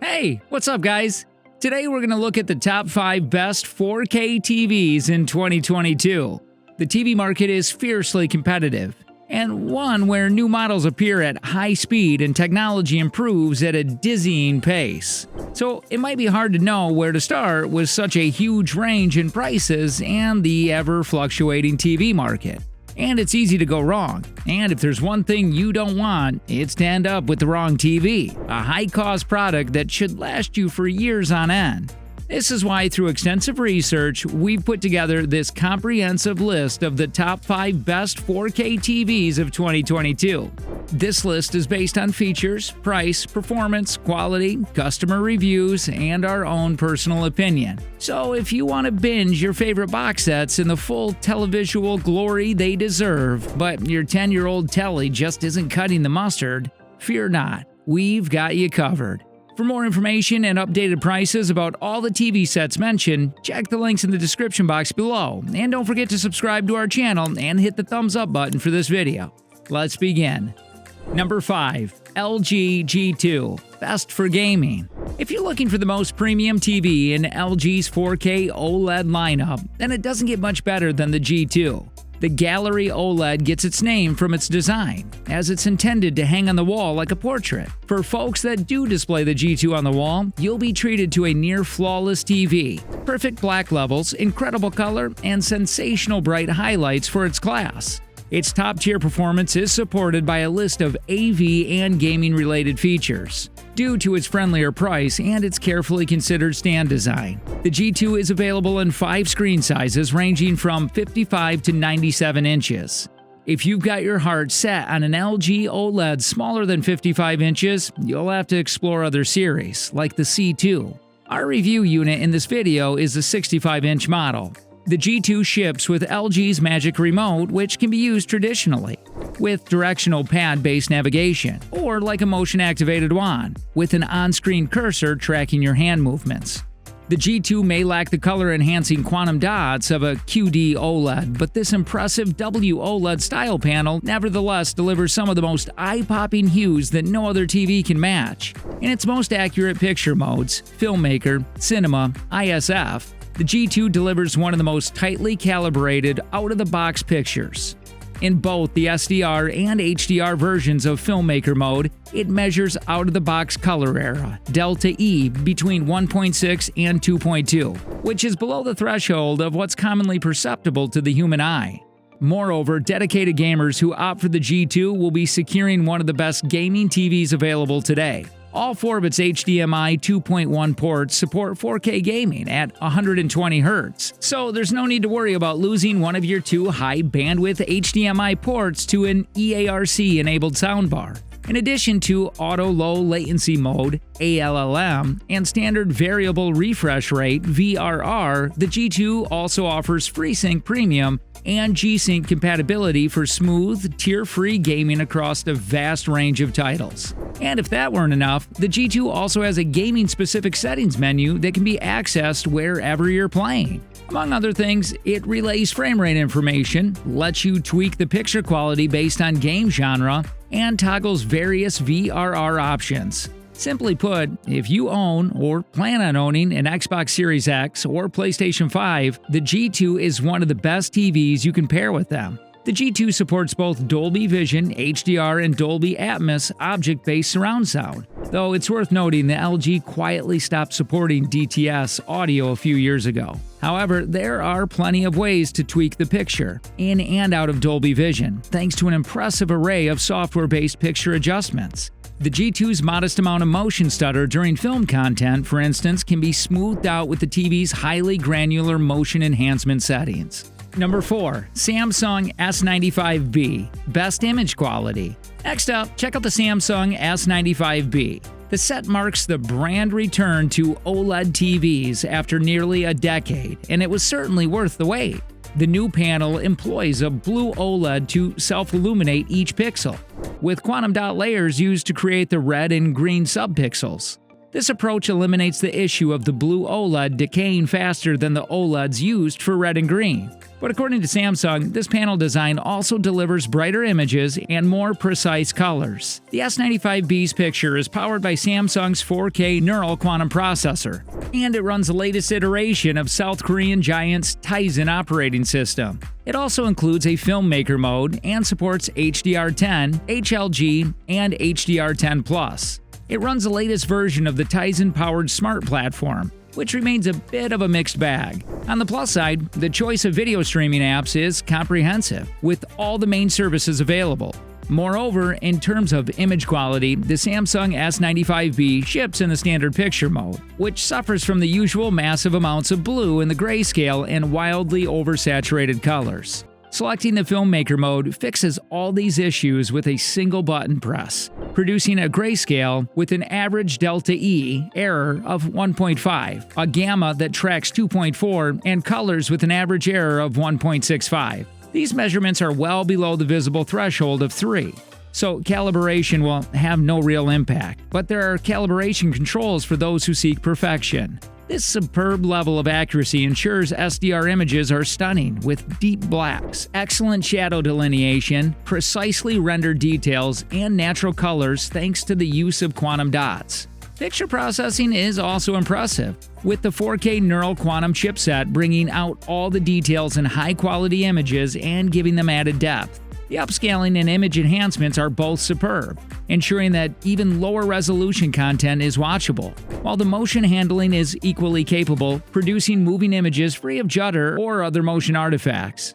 Hey, what's up, guys? Today we're going to look at the top 5 best 4K TVs in 2022. The TV market is fiercely competitive, and one where new models appear at high speed and technology improves at a dizzying pace. So it might be hard to know where to start with such a huge range in prices and the ever-fluctuating TV market. And it's easy to go wrong. And if there's one thing you don't want, it's to end up with the wrong TV, a high-cost product that should last you for years on end. This is why, through extensive research, we've put together this comprehensive list of the top 5 best 4K TVs of 2022. This list is based on features, price, performance, quality, customer reviews, and our own personal opinion. So if you want to binge your favorite box sets in the full televisual glory they deserve, but your 10-year-old telly just isn't cutting the mustard, fear not, we've got you covered. For more information and updated prices about all the TV sets mentioned, check the links in the description box below, and don't forget to subscribe to our channel and hit the thumbs up button for this video. Let's begin. Number 5. LG G2, best for gaming. If you're looking for the most premium TV in LG's 4K OLED lineup, then it doesn't get much better than the G2. The Gallery OLED gets its name from its design, as it's intended to hang on the wall like a portrait. For folks that do display the G2 on the wall, you'll be treated to a near-flawless TV. Perfect black levels, incredible color, and sensational bright highlights for its class. Its top-tier performance is supported by a list of AV and gaming-related features. Due to its friendlier price and its carefully considered stand design, the G2 is available in 5 screen sizes ranging from 55 to 97 inches. If you've got your heart set on an LG OLED smaller than 55 inches, you'll have to explore other series, like the C2. Our review unit in this video is the 65-inch model. The G2 ships with LG's Magic Remote, which can be used traditionally, with directional pad-based navigation, or like a motion-activated wand, with an on-screen cursor tracking your hand movements. The G2 may lack the color-enhancing quantum dots of a QD OLED, but this impressive WOLED style panel nevertheless delivers some of the most eye-popping hues that no other TV can match. In its most accurate picture modes, Filmmaker, Cinema, ISF, the G2 delivers one of the most tightly calibrated, out-of-the-box pictures. In both the SDR and HDR versions of Filmmaker mode, it measures out-of-the-box color era, delta E, between 1.6 and 2.2, which is below the threshold of what's commonly perceptible to the human eye. Moreover, dedicated gamers who opt for the G2 will be securing one of the best gaming TVs available today. All 4 of its HDMI 2.1 ports support 4K gaming at 120 Hz, so there's no need to worry about losing one of your 2 high-bandwidth HDMI ports to an EARC-enabled soundbar. In addition to Auto Low Latency Mode, ALLM, and Standard Variable Refresh Rate, VRR, the G2 also offers FreeSync Premium and G-Sync compatibility for smooth, tear-free gaming across a vast range of titles. And if that weren't enough, the G2 also has a gaming-specific settings menu that can be accessed wherever you're playing. Among other things, it relays frame rate information, lets you tweak the picture quality based on game genre, and toggles various VRR options. Simply put, if you own or plan on owning an Xbox Series X or PlayStation 5, the G2 is one of the best TVs you can pair with them. The G2 supports both Dolby Vision, HDR, and Dolby Atmos object-based surround sound, though it's worth noting that LG quietly stopped supporting DTS audio a few years ago. However, there are plenty of ways to tweak the picture, in and out of Dolby Vision, thanks to an impressive array of software-based picture adjustments. The G2's modest amount of motion stutter during film content, for instance, can be smoothed out with the TV's highly granular motion enhancement settings. Number 4. Samsung S95B, best image quality. Next up, check out the Samsung S95B. The set marks the brand return to OLED TVs after nearly a decade, and it was certainly worth the wait. The new panel employs a blue OLED to self-illuminate each pixel, with quantum dot layers used to create the red and green subpixels. This approach eliminates the issue of the blue OLED decaying faster than the OLEDs used for red and green. But according to Samsung, this panel design also delivers brighter images and more precise colors. The S95B's picture is powered by Samsung's 4K neural quantum processor, and it runs the latest iteration of South Korean giant's Tizen operating system. It also includes a filmmaker mode and supports HDR10, HLG, and HDR10+. It runs the latest version of the Tizen-powered smart platform, which remains a bit of a mixed bag. On the plus side, the choice of video streaming apps is comprehensive, with all the main services available. Moreover, in terms of image quality, the Samsung S95B ships in the standard picture mode, which suffers from the usual massive amounts of blue in the grayscale and wildly oversaturated colors. Selecting the filmmaker mode fixes all these issues with a single button press, producing a grayscale with an average delta E error of 1.5, a gamma that tracks 2.4, and colors with an average error of 1.65. These measurements are well below the visible threshold of 3, so calibration will have no real impact, but there are calibration controls for those who seek perfection. This superb level of accuracy ensures SDR images are stunning, with deep blacks, excellent shadow delineation, precisely rendered details, and natural colors thanks to the use of quantum dots. Picture processing is also impressive, with the 4K neural quantum chipset bringing out all the details in high-quality images and giving them added depth. The upscaling and image enhancements are both superb, ensuring that even lower resolution content is watchable, while the motion handling is equally capable, producing moving images free of judder or other motion artifacts.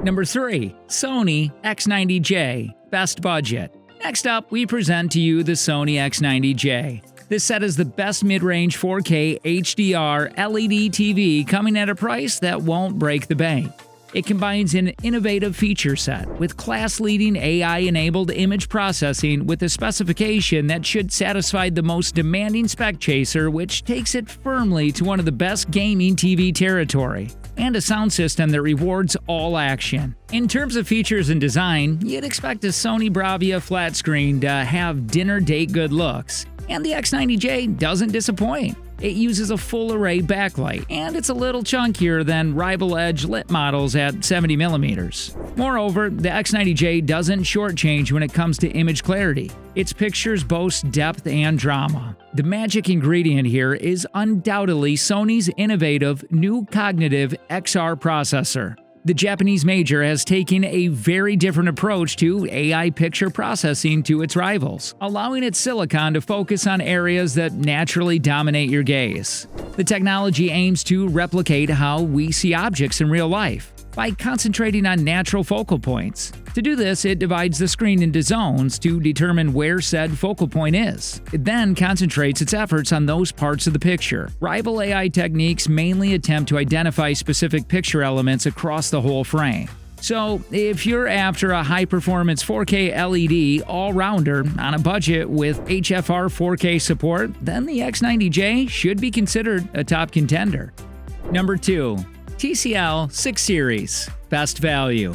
Number 3. Sony X90J Best Budget. Next up, we present to you the Sony X90J. This set is the best mid-range 4K HDR LED TV coming at a price that won't break the bank. It combines an innovative feature set with class-leading AI-enabled image processing with a specification that should satisfy the most demanding spec chaser, which takes it firmly to one of the best gaming TV territory, and a sound system that rewards all action. In terms of features and design, you'd expect a Sony Bravia flat screen to have dinner date good looks, and the X90J doesn't disappoint. It uses a full-array backlight, and it's a little chunkier than rival Edge lit models at 70mm. Moreover, the X90J doesn't shortchange when it comes to image clarity. Its pictures boast depth and drama. The magic ingredient here is undoubtedly Sony's innovative new cognitive XR processor. The Japanese major has taken a very different approach to AI picture processing to its rivals, allowing its silicon to focus on areas that naturally dominate your gaze. The technology aims to replicate how we see objects in real life by concentrating on natural focal points. To do this, it divides the screen into zones to determine where said focal point is. It then concentrates its efforts on those parts of the picture. Rival AI techniques mainly attempt to identify specific picture elements across the whole frame. So, if you're after a high-performance 4K LED all-rounder on a budget with HFR 4K support, then the X90J should be considered a top contender. Number 2. TCL 6 Series Best Value.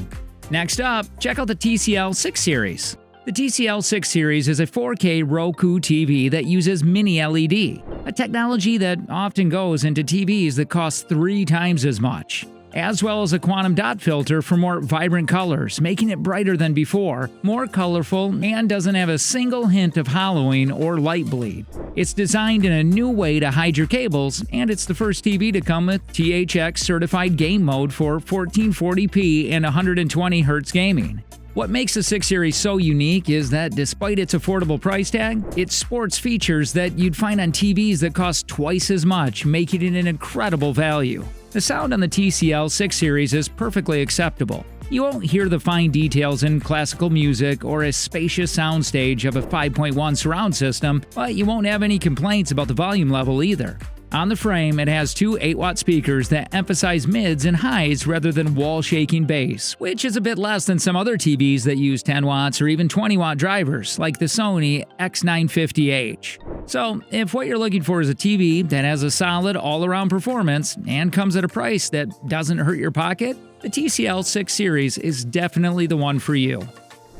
Next up, check out the TCL 6 Series. The TCL 6 Series is a 4K Roku TV that uses mini LED, a technology that often goes into TVs that cost 3 times as much, as well as a quantum dot filter for more vibrant colors, making it brighter than before, more colorful, and doesn't have a single hint of hollowing or light bleed. It's designed in a new way to hide your cables, and it's the first TV to come with THX certified game mode for 1440p and 120Hz gaming. What makes the 6 Series so unique is that despite its affordable price tag, it sports features that you'd find on TVs that cost twice as much, making it an incredible value. The sound on the TCL 6 Series is perfectly acceptable. You won't hear the fine details in classical music or a spacious soundstage of a 5.1 surround system, but you won't have any complaints about the volume level either. On the frame, it has 2 8-watt speakers that emphasize mids and highs rather than wall-shaking bass, which is a bit less than some other TVs that use 10 watts or even 20-watt drivers, like the Sony X90J. So, if what you're looking for is a TV that has a solid all-around performance and comes at a price that doesn't hurt your pocket, the TCL 6 Series is definitely the one for you.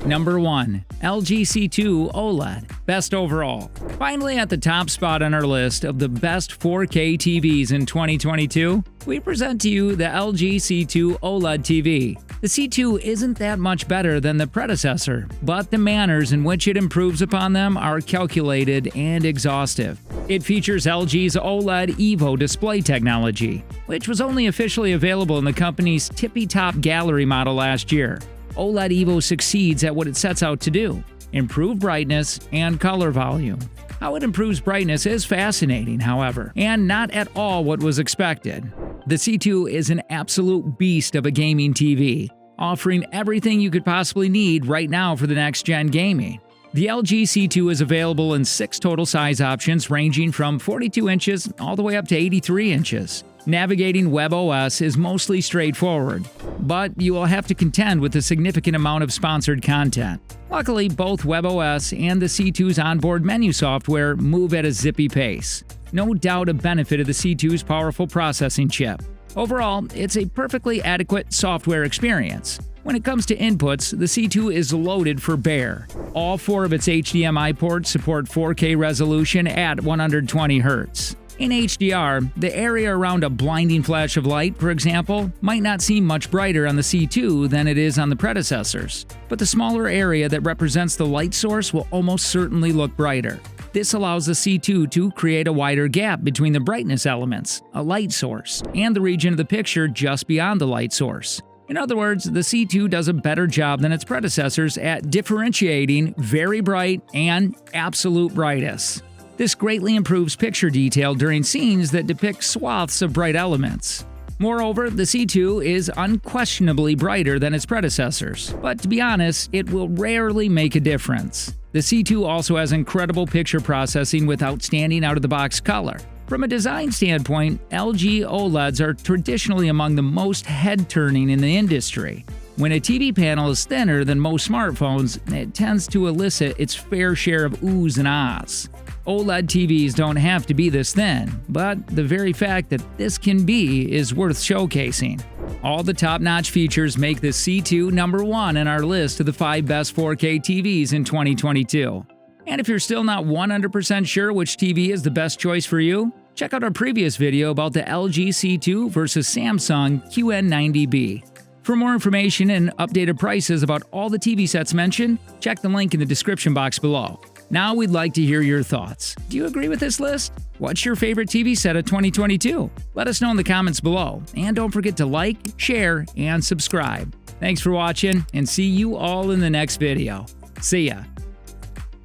Number 1. LG C2 OLED, best overall. Finally, at the top spot on our list of the best 4K TVs in 2022, we present to you the LG C2 OLED TV. The C2 isn't that much better than the predecessor, but the manners in which it improves upon them are calculated and exhaustive. It features LG's OLED Evo display technology, which was only officially available in the company's tippy-top gallery model last year. OLED Evo succeeds at what it sets out to do: improve brightness and color volume. How it improves brightness is fascinating, however, and not at all what was expected. The C2 is an absolute beast of a gaming TV, offering everything you could possibly need right now for the next-gen gaming. The LG C2 is available in 6 total size options ranging from 42 inches all the way up to 83 inches. Navigating WebOS is mostly straightforward, but you will have to contend with a significant amount of sponsored content. Luckily, both WebOS and the C2's onboard menu software move at a zippy pace. No doubt a benefit of the C2's powerful processing chip. Overall, it's a perfectly adequate software experience. When it comes to inputs, the C2 is loaded for bear. All 4 of its HDMI ports support 4K resolution at 120 Hz. In HDR, the area around a blinding flash of light, for example, might not seem much brighter on the C2 than it is on the predecessors, but the smaller area that represents the light source will almost certainly look brighter. This allows the C2 to create a wider gap between the brightness elements, a light source, and the region of the picture just beyond the light source. In other words, the C2 does a better job than its predecessors at differentiating very bright and absolute brightest. This greatly improves picture detail during scenes that depict swaths of bright elements. Moreover, the C2 is unquestionably brighter than its predecessors, but to be honest, it will rarely make a difference. The C2 also has incredible picture processing with outstanding out-of-the-box color. From a design standpoint, LG OLEDs are traditionally among the most head-turning in the industry. When a TV panel is thinner than most smartphones, it tends to elicit its fair share of oohs and ahs. OLED TVs don't have to be this thin, but the very fact that this can be is worth showcasing. All the top-notch features make the C2 number 1 in our list of the 5 best 4K TVs in 2022. And if you're still not 100% sure which TV is the best choice for you, check out our previous video about the LG C2 versus Samsung QN90B. For more information and updated prices about all the TV sets mentioned, check the link in the description box below. Now we'd like to hear your thoughts. Do you agree with this list? What's your favorite TV set of 2022? Let us know in the comments below. And don't forget to like, share, and subscribe. Thanks for watching, and see you all in the next video. See ya!